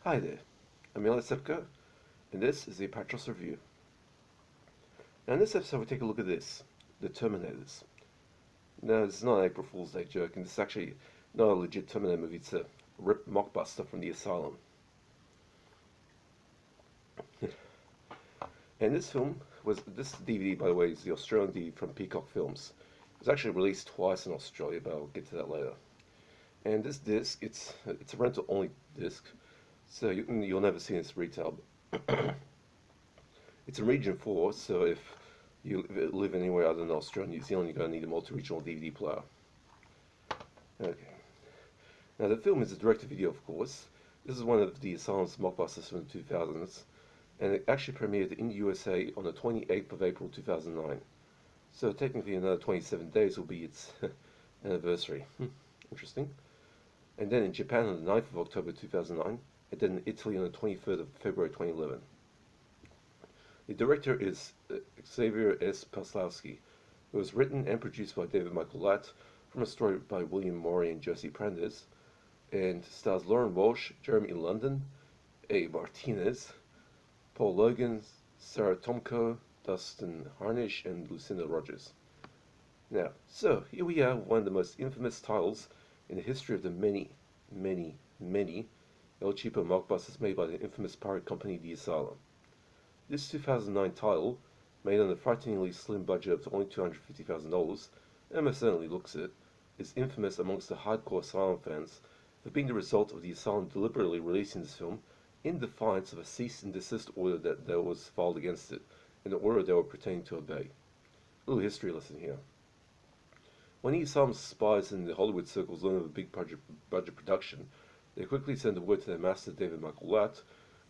Hi there, I'm Eli Sepka, and this is the Patros Review. Now in this episode we take a look at this, The Terminators. Now this is not an April Fool's Day joke, and this is actually not a legit Terminator movie, it's a rip mockbuster from the Asylum. And this DVD by the way is the Australian DVD from Peacock Films. It was actually released twice in Australia, but I'll get to that later. And this disc, it's a rental only disc, so you'll never see this retail. It's in Region 4, so if you live anywhere other than Australia and New Zealand, you're going to need a multi-regional DVD player. Okay. Now the film is a direct-to-video, of course. This is one of the Asylum's mockbusters from the 2000s, and it actually premiered in the USA on the 28th of April 2009. So technically another 27 days will be its anniversary. Interesting. And then in Japan on the 9th of October 2009, and then in Italy on the 23rd of February 2011. The director is Xavier S. Paslowski. It was written and produced by David Michael Latt from a story by William Morey and Josie Prandtl, and stars Lauren Walsh, Jeremy London, A. Martinez, Paul Logan, Sarah Tomko, Dustin Harnish, and Lucinda Rogers. Now, so here we have one of the most infamous titles in the history of the many El Cheapo mockbusters made by the infamous pirate company The Asylum. This 2009 title, made on a frighteningly slim budget of only $250,000, and most certainly looks it, is infamous amongst the hardcore Asylum fans for being the result of The Asylum deliberately releasing this film in defiance of a cease and desist order that was filed against it, an order they were pretending to obey. A little history lesson here. When the Asylum spies in the Hollywood circles learn of a big budget production, they quickly send a word to their master David Michael Latt,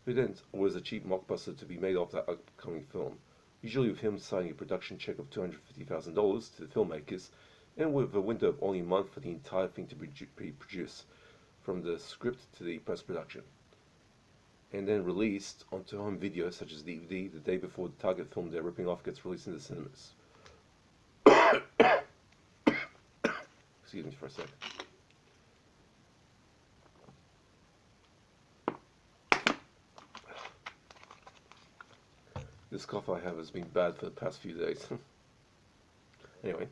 who then orders a cheap mockbuster to be made off that upcoming film, usually with him signing a production check of $250,000 to the filmmakers, and with a window of only a month for the entire thing to be produced, from the script to the post-production, and then released onto home video such as DVD the day before the target film they're ripping off gets released in the cinemas. Excuse me for a sec. This cough I have has been bad for the past few days. Anyway,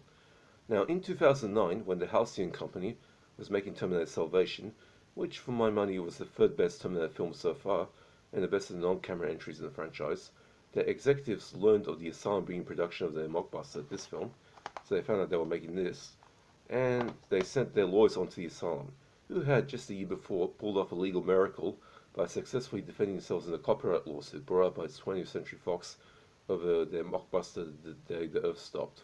now in 2009, when the Halcyon Company was making Terminator Salvation, which for my money was the third best Terminator film so far, and the best of the non-camera entries in the franchise, their executives learned of the Asylum being in production of their mockbuster, this film, so they found out they were making this, and they sent their lawyers onto the Asylum, who had just a year before pulled off a legal miracle by successfully defending themselves in a copyright lawsuit brought up by 20th Century Fox over their mockbuster The Day the Earth Stopped.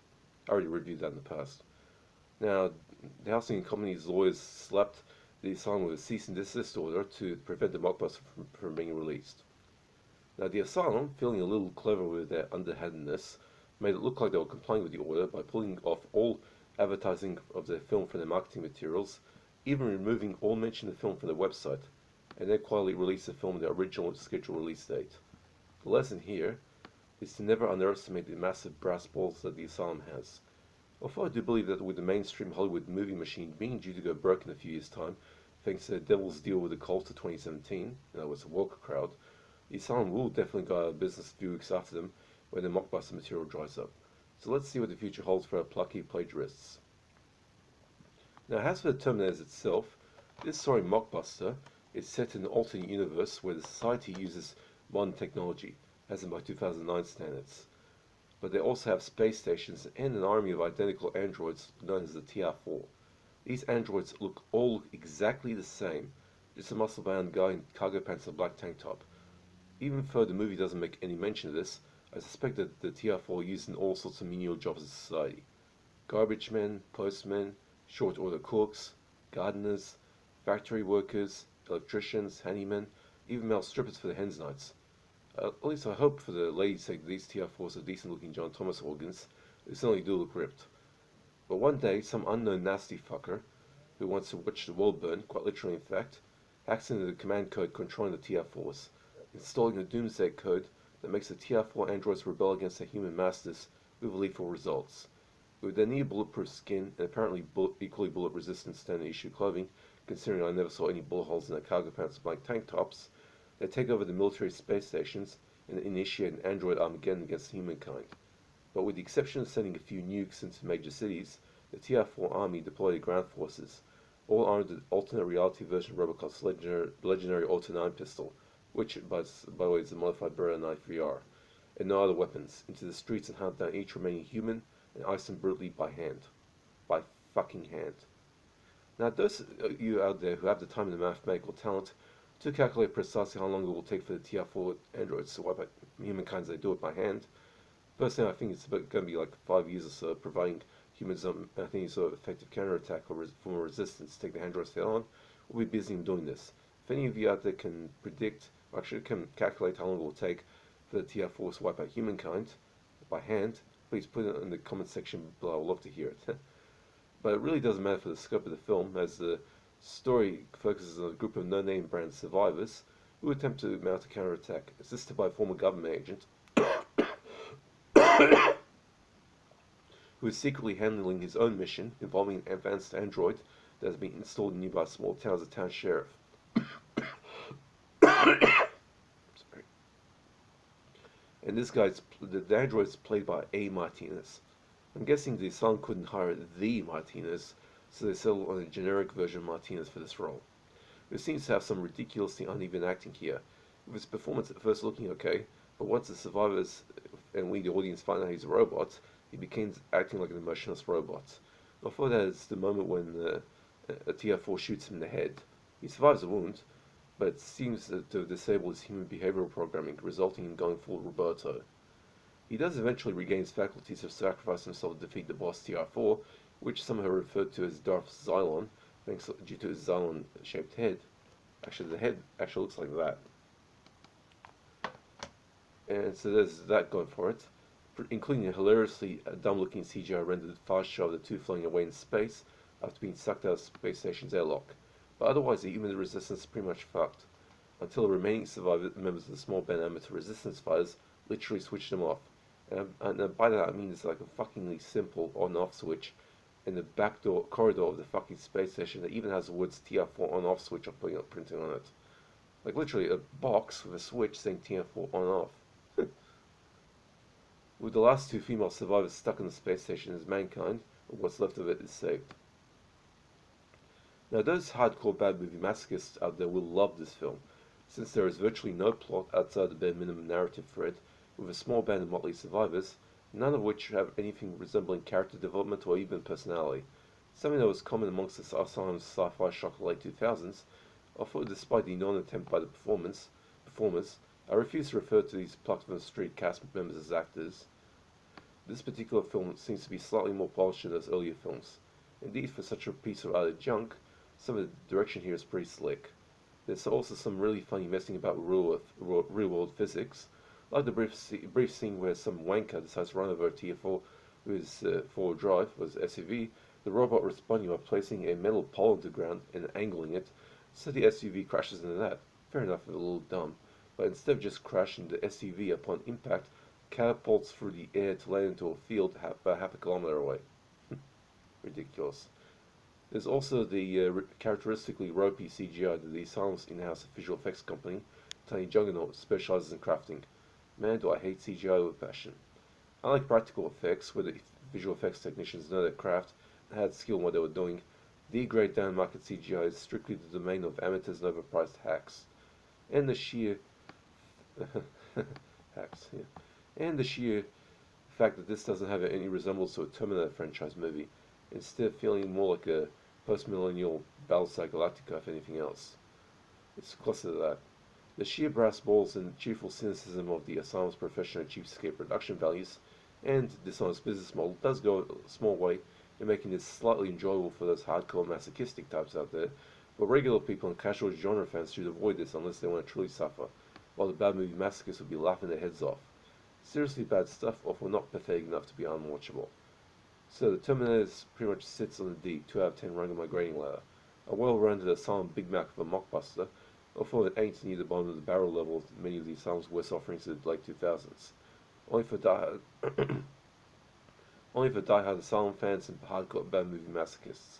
I already reviewed that in the past. Now, the Halcyon Company's lawyers slapped the Asylum with a cease and desist order to prevent the mockbuster from being released. Now, the Asylum, feeling a little clever with their underhandedness, made it look like they were complying with the order by pulling off all advertising of their film from their marketing materials, even removing all mention of the film from their website, and then quietly release the film on the original scheduled release date. The lesson here is to never underestimate the massive brass balls that the Asylum has. Although I do believe that with the mainstream Hollywood movie machine being due to go broke in a few years' time, thanks to the devil's deal with the cult of 2017, in other words, the Walker crowd, the Asylum will definitely go out of business a few weeks after them when the mockbuster material dries up. So let's see what the future holds for our plucky plagiarists. Now, as for the Terminators itself, this story mockbuster is set in an alternate universe where the society uses modern technology, as in by 2009 standards. But they also have space stations and an army of identical androids known as the TR-4. These androids look all exactly the same, just a muscle-bound guy in cargo pants and a black tank top. Even though the movie doesn't make any mention of this, I suspect that the TR-4 are used in all sorts of menial jobs in society. Garbage men, postmen, short order cooks, gardeners, factory workers, electricians, handymen, even male strippers for the hens nights. At least I hope for the ladies' sake that these TR-4s are decent looking John Thomas organs. They certainly do look ripped. But one day, some unknown nasty fucker, who wants to watch the world burn, quite literally in fact, hacks into the command code controlling the TR-4s, installing a doomsday code that makes the TR-4 androids rebel against their human masters with lethal results. With their near bulletproof skin and apparently equally bullet resistant standard issue clothing, considering I never saw any bullet holes in their cargo pants or blank tank tops, They take over the military space stations and initiate an android Armageddon against humankind. But with the exception of sending a few nukes into major cities, the TR-4 army deployed ground forces, all armed with alternate reality version of Robocop's legendary Auto 9 pistol, which, by the way, is a modified Beretta Knife VR, and no other weapons, into the streets and hunt down each remaining human and ice them brutally by hand. By fucking hand. Now, those of you out there who have the time and the mathematical talent to calculate precisely how long it will take for the TR-4 androids to wipe out humankind as they do it by hand, personally, I think it's going to be like 5 years or so, providing humans any sort of effective counterattack or form of resistance to take the androids head on. We'll be busy in doing this. If any of you out there can predict, or actually can calculate how long it will take for the TR-4 to wipe out humankind by hand, please put it in the comment section below. I would love to hear it. But it really doesn't matter for the scope of the film, as the story focuses on a group of no-name brand survivors who attempt to mount a counterattack, assisted by a former government agent who is secretly handling his own mission involving an advanced android that has been installed in nearby small town as a town sheriff. Sorry. And this guy's, the android is played by A. Martinez. I'm guessing the Asylum couldn't hire the Martinez, so they settled on a generic version of Martinez for this role. It seems to have some ridiculously uneven acting here, with his performance at first looking okay, but once the survivors and we, the audience, find out he's a robot, he begins acting like an emotionless robot. Before that is the moment when a TR-4 shoots him in the head. He survives the wound, but it seems to have disabled his human behavioral programming, resulting in going full Roberto. He does eventually regain his faculties to sacrifice himself to defeat the boss TR-4, which some have referred to as Darth Xylon, thanks due to his Xylon-shaped head. Actually, the head actually looks like that. And so there's that going for it, including a hilariously dumb-looking CGI rendered fast shot of the two floating away in space after being sucked out of space station's airlock. But otherwise, the human resistance is pretty much fucked, until the remaining survivor members of the small band amateur resistance fighters literally switch them off. And by that I mean it's like a fuckingly simple on-off switch in the back door corridor of the fucking space station that even has the words TR-4 on-off switch printing on it. Like literally a box with a switch saying TR-4 on-off. With the last two female survivors stuck in the space station as mankind, and what's left of it is saved. Now those hardcore bad movie masochists out there will love this film, since there is virtually no plot outside the bare minimum narrative thread, with a small band of motley survivors, none of which have anything resembling character development or even personality, something that was common amongst the Asylum's sci-fi shock of the late 2000s, although despite the non-attempt by the performers, I refuse to refer to these plucked from the street cast members as actors. This particular film seems to be slightly more polished than those earlier films. Indeed, for such a piece of utter junk, some of the direction here is pretty slick. There's also some really funny messing about real-world physics, like the brief scene where some wanker decides to run over a TR-4 with his forward drive, was SUV, the robot responding by placing a metal pole into the ground and angling it, so the SUV crashes into that. Fair enough, a little dumb, but instead of just crashing, the SUV upon impact catapults through the air to land into a field about half a kilometer away. Ridiculous. There's also the characteristically ropey CGI that the Asylum's in-house visual effects company, Tiny Juggernaut, specializes in crafting. Man, do I hate CGI with passion. I like practical effects, where the visual effects technicians know their craft and had skill in what they were doing. The great down-market CGI is strictly the domain of amateurs and overpriced hacks. And the sheer hacks, yeah. And the sheer fact that this doesn't have any resemblance to a Terminator franchise movie, instead feeling more like a post-millennial Battlestar Galactica if anything else. It's closer to that. The sheer brass balls and cheerful cynicism of the Asylum's professional cheapskate production values and dishonest business model does go a small way in making this slightly enjoyable for those hardcore masochistic types out there, but regular people and casual genre fans should avoid this unless they want to truly suffer, while the bad movie masochists will be laughing their heads off. Seriously bad stuff, often not pathetic enough to be unwatchable. So the Terminator pretty much sits on the D, 2 out of 10 ranking my grading ladder. A well-rounded Asylum Big Mac of a mockbuster, although it ain't near the bottom of the barrel level of many of the Asylum's worst offerings of the late 2000s. Only for die-hard Asylum fans and hardcore bad movie masochists.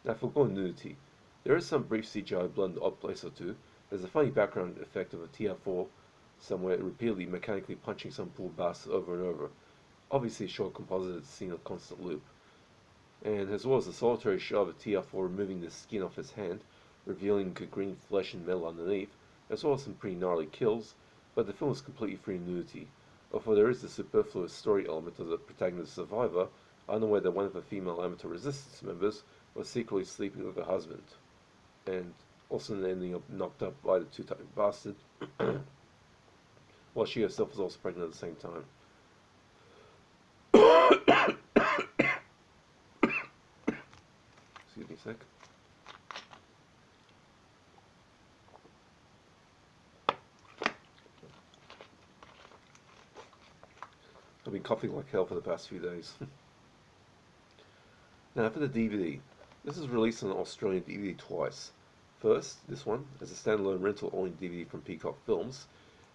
Now for gore nudity, there is some brief CGI blood in the odd place or two, There's a funny background effect of a TR4 somewhere repeatedly mechanically punching some poor bastard over and over, obviously a short composited scene of constant loop. And as well as a solitary shot of a TR4 removing the skin off his hand, revealing green flesh and metal underneath, as well as some pretty gnarly kills, but the film is completely free of nudity, although there is the superfluous story element of the protagonist's survivor, unaware that one of the female amateur resistance members was secretly sleeping with her husband, and also ending up knocked up by the two-timed bastard, while she herself was also pregnant at the same time. Excuse me a sec. I've been coughing like hell for the past few days. Now for the DVD. This is released on Australian DVD twice. First, this one, as a standalone rental-only DVD from Peacock Films,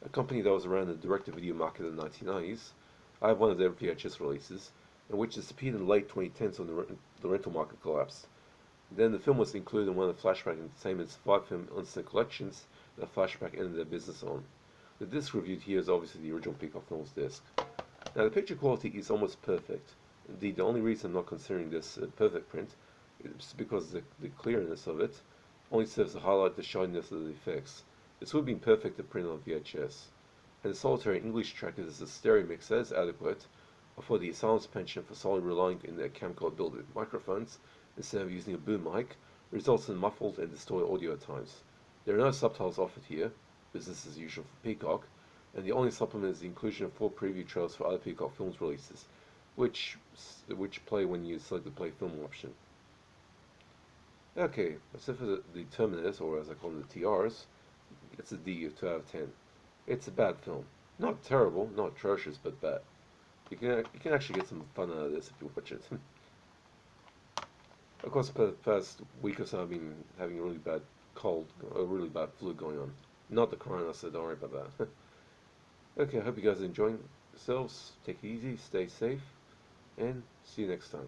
a company that was around the direct-to-video market in the 1990s. I have one of their VHS releases, and which disappeared in late 2010s when the rental market collapsed. Then the film was included in one of the Flashback Entertainment's 5-film instant collections that Flashback ended their business on. The disc reviewed here is obviously the original Peacock Films disc. Now the picture quality is almost perfect. Indeed, the only reason I'm not considering this perfect print is because the clearness of it only serves to highlight the shininess of the effects. This would have been perfect to print on VHS. And the solitary English track is a stereo mix that is adequate for the Asylum's penchant for solely relying on their camcorder built microphones instead of using a boom mic results in muffled and distorted audio at times. There are no subtitles offered here, business as usual for Peacock, and the only supplement is the inclusion of 4 preview trailers for other Peacock Films releases, which play when you select the play film option. Okay, except for the Terminators, or as I call them the TRs, it's a D of 2 out of 10. It's a bad film. Not terrible, not atrocious, but bad. You can actually get some fun out of this if you watch it. Of course, for the past week or so I've been having a really bad cold, a really bad flu going on. Not the corona, so don't worry about that. Okay, I hope you guys are enjoying yourselves. Take it easy, stay safe, and see you next time.